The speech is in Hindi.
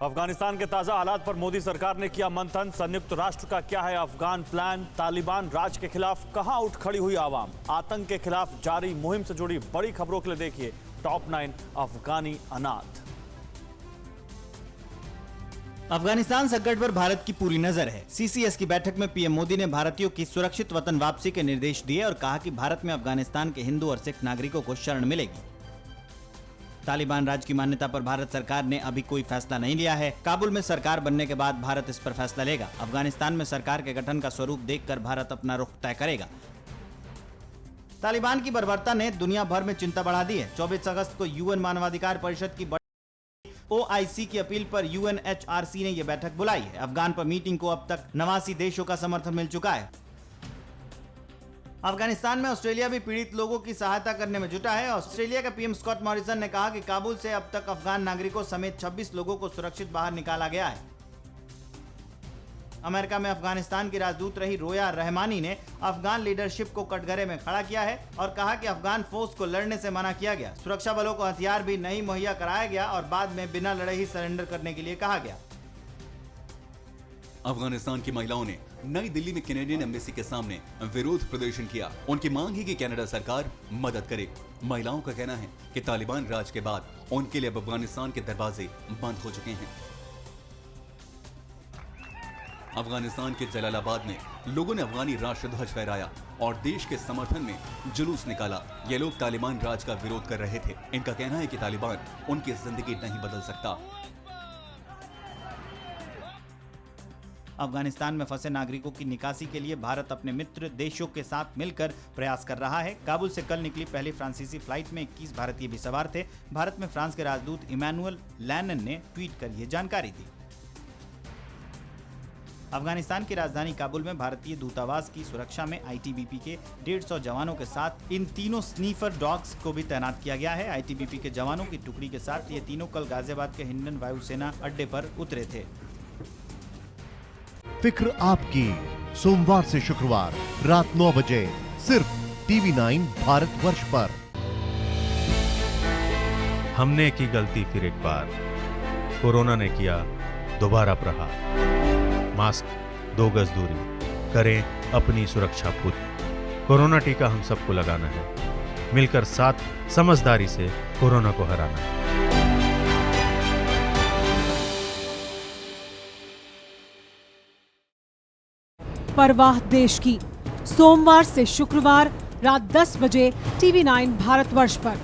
अफगानिस्तान के ताजा हालात पर मोदी सरकार ने किया मंथन। संयुक्त राष्ट्र का क्या है अफगान प्लान? तालिबान राज के खिलाफ कहां उठ खड़ी हुई आवाम? आतंक के खिलाफ जारी मुहिम से जुड़ी बड़ी खबरों के लिए देखिए टॉप 9 अफगानी अनाथ। अफगानिस्तान संकट पर भारत की पूरी नजर है। सीसीएस की बैठक में पीएम मोदी ने भारतीयों की सुरक्षित वतन वापसी के निर्देश दिए और कहा कि भारत में अफगानिस्तान के हिंदू और सिख नागरिकों को शरण मिलेगी। तालिबान राज की मान्यता पर भारत सरकार ने अभी कोई फैसला नहीं लिया है। काबुल में सरकार बनने के बाद भारत इस पर फैसला लेगा। अफगानिस्तान में सरकार के गठन का स्वरूप देखकर भारत अपना रुख तय करेगा। तालिबान की बर्बरता ने दुनिया भर में चिंता बढ़ा दी है। 24 अगस्त को यूएन मानवाधिकार परिषद की OIC की अपील पर UNHRC ने यह बैठक बुलाई है। अफगान पर मीटिंग को अब तक 89 देशों का समर्थन मिल चुका है। अफगानिस्तान में ऑस्ट्रेलिया भी पीड़ित लोगों की सहायता करने में जुटा है। ऑस्ट्रेलिया के पीएम स्कॉट मॉरिसन ने कहा कि काबुल से अब तक अफगान नागरिकों समेत 26 लोगों को सुरक्षित बाहर निकाला गया है। अमेरिका में अफगानिस्तान की राजदूत रही रोया रहमानी ने अफगान लीडरशिप को कटघरे में खड़ा किया है और कहा कि अफगान फोर्स को लड़ने से मना किया गया। सुरक्षा बलों को हथियार भी नहीं मुहैया कराया गया और बाद में बिना लड़े ही सरेंडर करने के लिए कहा गया। अफगानिस्तान की महिलाओं ने नई दिल्ली में कैनेडियन एम्बेसी के सामने विरोध प्रदर्शन किया। उनकी मांग है कि कनाडा सरकार मदद करे। महिलाओं का कहना है कि तालिबान राज के बाद उनके लिए अफगानिस्तान के दरवाजे बंद हो चुके हैं। अफगानिस्तान के जलालाबाद में लोगों ने अफगानी राष्ट्र ध्वज फहराया और देश के समर्थन में जुलूस निकाला। ये लोग तालिबान राज का विरोध कर रहे थे। इनका कहना है कि तालिबान उनकी जिंदगी नहीं बदल सकता। अफगानिस्तान में फंसे नागरिकों की निकासी के लिए भारत अपने मित्र देशों के साथ मिलकर प्रयास कर रहा है। काबुल से कल निकली पहली फ्रांसीसी फ्लाइट में 21 भारतीय भी सवार थे। भारत में फ्रांस के राजदूत इमैनुअल लैनन ने ट्वीट कर यह जानकारी दी। अफगानिस्तान की राजधानी काबुल में भारतीय दूतावास की सुरक्षा में आईटीबीपी के 150 जवानों के साथ इन तीनों स्नीफर डॉग्स को भी तैनात किया गया है। आईटीबीपी के जवानों की टुकड़ी के साथ ये तीनों कल गाजियाबाद के हिंडन वायुसेना अड्डे पर उतरे थे। फिक्र आपकी, सोमवार से शुक्रवार रात 9 बजे सिर्फ TV9 भारतवर्ष पर। हमने की गलती फिर एक बार, कोरोना ने किया दोबारा प्रहार। मास्क, 2 गज दूरी, करें अपनी सुरक्षा पूरी। कोरोना टीका हम सबको लगाना है, मिलकर साथ समझदारी से कोरोना को हराना है। परवाह देश की, सोमवार से शुक्रवार रात 10 बजे TV9 भारतवर्ष पर।